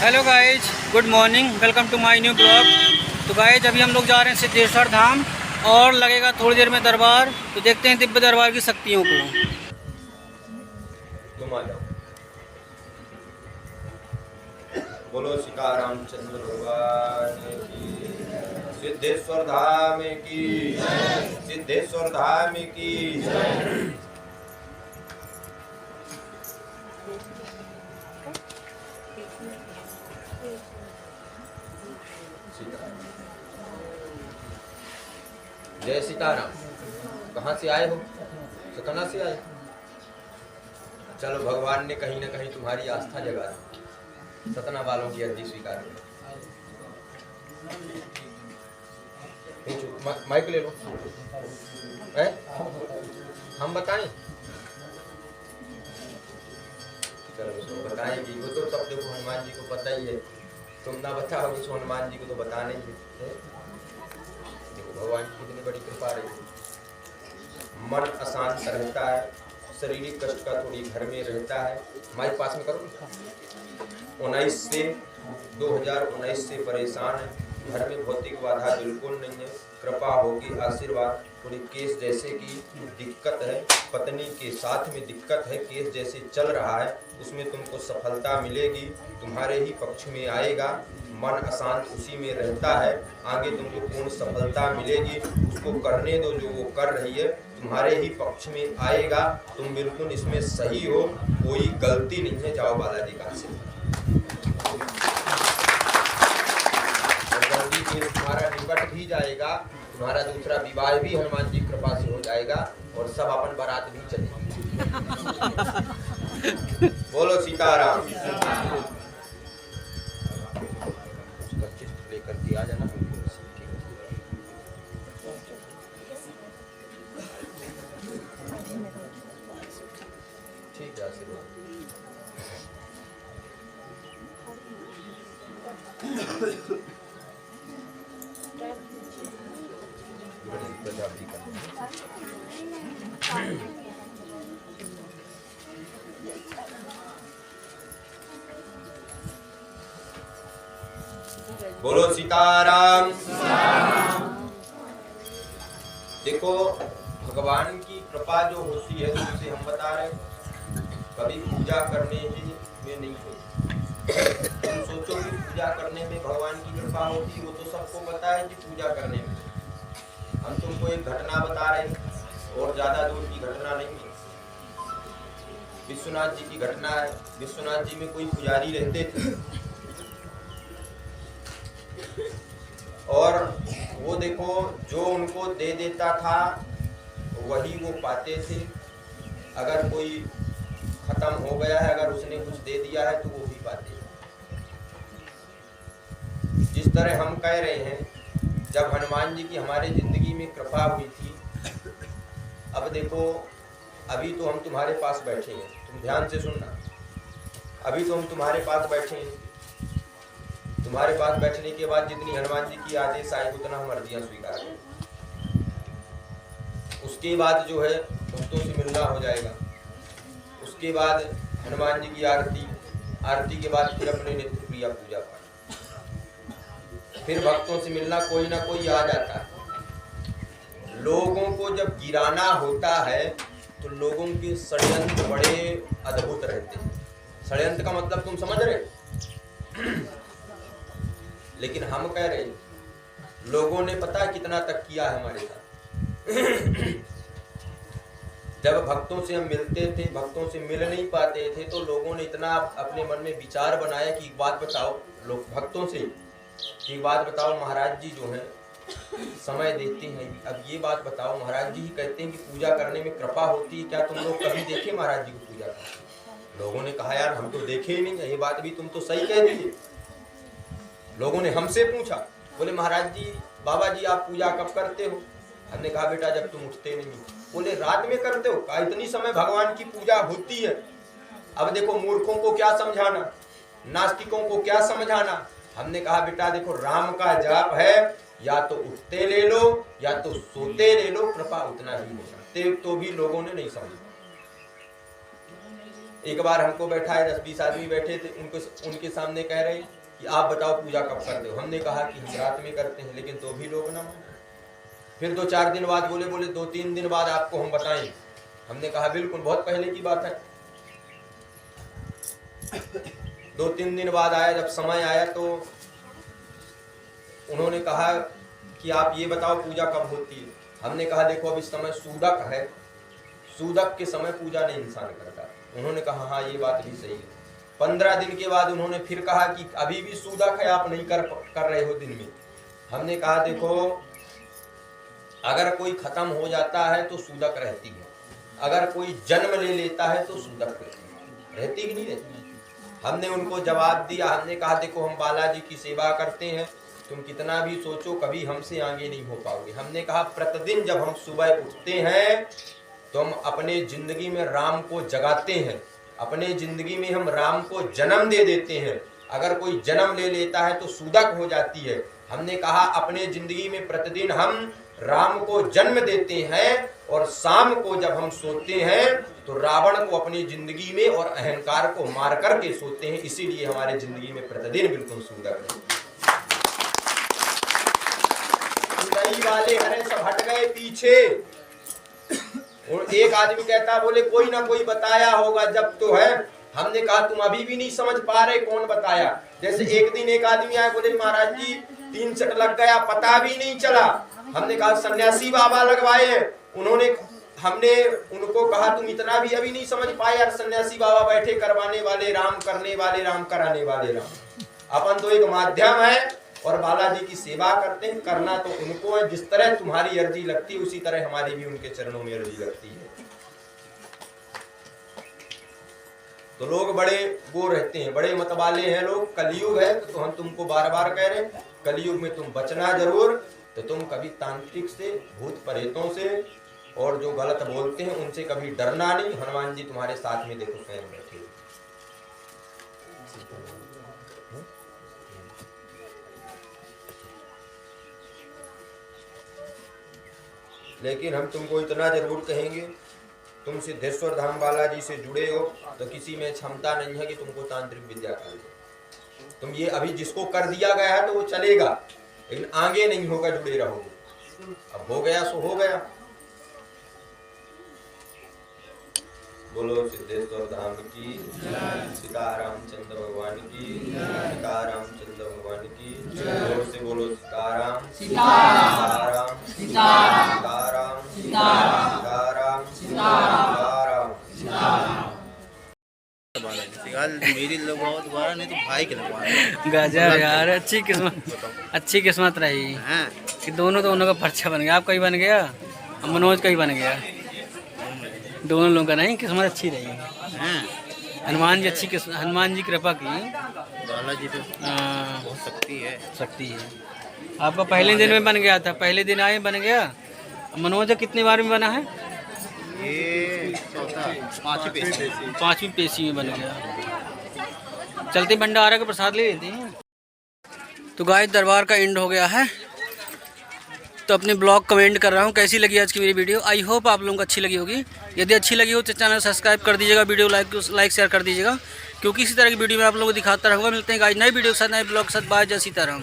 Hello guys, good morning, welcome to my new blog. तो guys अभी हम लोग जा रहे हैं सिद्धेश्वर धाम और लगेगा थोड़ी देर में दरबार। तो देखते हैं दिव्य दरबार की शक्तियों को। तुम आ जाओ। बोलो सीतारामचंद्र भगवान की, सिद्धेश्वर धाम की, सिद्धेश्वर धाम की। जय सीताराम। कहाँ से आए हो? सतना से आए? चलो, भगवान ने कहीं ना कहीं तुम्हारी आस्था जगा दी। सतना वालों की अर्जी स्वीकार करो। माइक ले लो। हम बताएं? चलो बताएंगे। वो तो सब देखो हनुमान जी को पता ही है। तुम ना बताओगे तो हनुमान जी को तो बताना ही है। देखो भगवान की कितनी बड़ी कृपा रही। मन अशांत रहता है, शारीरिक कष्ट का थोड़ी घर में रहता है। माइक पास में करो। 2019 से परेशान है। घर में भौतिक बाधा बिल्कुल नहीं है। कृपा होगी, आशीर्वाद। थोड़ी केस जैसे की दिक्कत है, पत्नी के साथ में दिक्कत है, केस जैसे चल रहा है, उसमें तुमको सफलता मिलेगी, तुम्हारे ही पक्ष में आएगा। मन अशांत उसी में रहता है, आगे तुमको पूर्ण सफलता मिलेगी। उसको करने दो जो वो कर रही है, तुम्हारे ही पक्ष में आएगा। तुम बिल्कुल इसमें सही हो, कोई गलती नहीं है। जाओ बालाजी का आशीर्वाद। जल्दी से तुम्हारा निकट भी जाएगा, तुम्हारा दूसरा विवाह भी हनुमान जी कृपा से हो जाएगा और सब अपन बारात भी चलेगी। बोलो सीताराम। उसका चित्र लेकर के आ जाना। ठीक है, आशीर्वाद। बोलो सीताराम। देखो भगवान की कृपा जो होती है उसे हम बता रहे हैं, कभी पूजा करने ही में नहीं होती। तुम सोचो कि पूजा करने में भगवान की कृपा होती, वो तो सबको पता है कि पूजा करने में। हम तुमको एक घटना बता रहे हैं और ज्यादा दूर की घटना नहीं है। विश्वनाथ जी की घटना है। विश्वनाथ जी में कोई पुजारी रहते थे और वो देखो जो उनको दे देता था वही वो पाते थे। अगर कोई खत्म हो गया है, अगर उसने कुछ दे दिया है तो वो भी पाते हैं। जिस तरह हम कह रहे हैं, जब हनुमान जी की हमारे जिंदगी में कृपा हुई थी, अब देखो अभी तो हम तुम्हारे पास बैठे हैं, तुम ध्यान से सुनना। अभी तो हम तुम्हारे पास बैठे हैं, तुम्हारे पास बैठने के बाद जितनी हनुमान जी की आदेश आए उतना हम अर्जियां स्वीकार करें। उसके बाद जो है भक्तों से मिलना हो जाएगा। उसके बाद हनुमान जी की आरती, आरती के बाद फिर अपने नित्य क्रिया पूजा पाठ, फिर भक्तों से मिलना। कोई ना कोई आ जाता है। लोगों को जब गिराना होता है तो लोगों के षड्यंत्र बड़े अद्भुत रहते हैं। षड्यंत्र का मतलब तुम समझ रहे? लेकिन हम कह रहे लोगों ने पता कितना तक किया है हमारे साथ। जब भक्तों से हम मिलते थे, भक्तों से मिल नहीं पाते थे, तो लोगों ने इतना अपने मन में विचार बनाया कि एक बात बताओ, लोग भक्तों से एक बात बताओ, महाराज जी जो है समय देते हैं, अब ये बात बताओ, महाराज जी ही कहते हैं कि पूजा करने में कृपा होती है, क्या तुम लोग कभी देखे महाराज जी को पूजा करते? लोगों ने कहा यार हम तो देखे ही नहीं है। ये बात भी तुम तो सही कह दिए। लोगों ने हमसे पूछा, बोले महाराज जी, बाबा जी आप पूजा कब करते हो? हमने कहा बेटा जब तुम उठते नहीं। बोले रात में करते हो? कहा इतनी समय भगवान की पूजा होती है। अब देखो मूर्खों को क्या समझाना, नास्तिकों को क्या समझाना। हमने कहा बेटा देखो राम का जाप है, या तो उठते ले लो या तो सोते ले लो, कृपा उतना ही होगा। तो भी लोगों ने नहीं समझा। एक बार हमको बैठाए, 10-20 आदमी बैठे थे, उनके सामने कह रहे कि आप बताओ पूजा कब करते हो। हमने कहा कि हम रात में करते हैं, लेकिन तो भी लोग ना माने। फिर 2-4 दिन बाद बोले 2-3 दिन बाद आपको हम बताएं। हमने कहा बिल्कुल, बहुत पहले की बात है। 2-3 दिन बाद आया, जब समय आया तो उन्होंने कहा कि आप ये बताओ पूजा कब होती है। हमने कहा देखो अब इस समय सूदक है, सूदक के समय पूजा नहीं इंसान करता। उन्होंने कहा हाँ ये बात भी सही है। 15 दिन के बाद उन्होंने फिर कहा कि अभी भी सूदक है, आप नहीं कर रहे हो दिन में। हमने कहा देखो अगर कोई खत्म हो जाता है तो सूदक रहती है, अगर कोई जन्म ले लेता है तो सूदक रहती कि नहीं रहती। हमने उनको जवाब दिया, हमने कहा देखो हम बालाजी की सेवा करते हैं, तुम कितना भी सोचो कभी हमसे आगे नहीं हो पाओगे। हमने कहा प्रतिदिन जब हम सुबह उठते हैं तो हम अपने जिंदगी में राम को जगाते हैं, अपने जिंदगी में हम राम को जन्म दे देते हैं। अगर कोई जन्म ले लेता है तो सूदक हो जाती है। हमने कहा अपने जिंदगी में प्रतिदिन हम राम को जन्म देते हैं और शाम को जब हम सोते हैं तो रावण को अपनी जिंदगी में और अहंकार को मार करके सोते हैं। इसीलिए हमारे जिंदगी में प्रतिदिन बिल्कुल सूदक है। वाले हरे सब हट गए पीछे, और एक आदमी कहता बोले कोई ना कोई बताया होगा जब तो है। हमने कहा तुम अभी भी नहीं समझ पा रहे कौन बताया। जैसे एक दिन एक आदमी आया, बोले महाराज जी 3 सेट लग गया, पता भी नहीं चला। हमने कहा सन्यासी बाबा लगवाए हैं। हमने उनको कहा तुम इतना भी अभी नहीं समझ पाए यार, सन्यासी बाबा बैठे करवाने वाले राम, करने वाले राम, कराने वाले राम। अपन तो एक माध्यम है और बालाजी की सेवा करते हैं। करना तो उनको है, जिस तरह तुम्हारी अर्जी लगती है उसी तरह हमारी भी उनके चरणों में अर्जी लगती है। तो लोग बड़े वो रहते हैं, बड़े मतवाले हैं लोग। कलयुग है तो हम तुमको बार बार कह रहे हैं, कलयुग में तुम बचना जरूर। तो तुम कभी तांत्रिक से, भूत प्रेतों से और जो गलत बोलते हैं उनसे कभी डरना नहीं। हनुमान जी तुम्हारे साथ में देखो स्वयं बैठे। लेकिन हम तुमको इतना जरूर कहेंगे, तुम सिद्धेश्वर धाम बालाजी से जुड़े हो तो किसी में क्षमता नहीं है कि तुमको तांत्रिक विद्या कर दे। तुम ये अभी जिसको कर दिया गया है तो वो चलेगा, लेकिन आगे नहीं होगा, जुड़े रहोगे। अब हो गया सो हो गया। बोलो सिद्धेश्वर धाम की, सीतारामचंद्र भगवान की, सीतारामचंद्र भगवान की। जोर से बोलो सीताराम सीताराम सीताराम सीताराम सीताराम सीताराम। मेरी लगवाओ दोबारा, नहीं तो भाई के लगवाओ। गजब यार, अच्छी किस्मत रही हाँ। कि दोनों का पर्चा बन गया। आपका ही बन गया और मनोज का ही बन गया। दोनों लोगों का नहीं, किस्मत अच्छी रही। हाँ। हनुमान जी अच्छी किस्मत, हनुमान जी कृपा की। बालाजी तो बहुत शक्ति है। आपका पहले दिन में बन गया था, पहले दिन आए बन गया। मनोज कितनी बार में बना है? ये चौथा, 5वीं पेशी में बन गया। चलते भंडारा का प्रसाद ले लेते हैं। तो गाइस दरबार का एंड हो गया है। तो अपने ब्लॉग कमेंट कर रहा हूँ कैसी लगी आज की मेरी वीडियो। आई होप आप लोगों को अच्छी लगी होगी। यदि अच्छी लगी हो तो चैनल सब्सक्राइब कर दीजिएगा, वीडियो लाइक शेयर कर दीजिएगा, क्योंकि इसी तरह की वीडियो मैं आप लोगों को दिखाता रहूँगा। मिलते हैं गाइस नई वीडियो के साथ, नए ब्लॉग के साथ। बाय, जय सीताराम।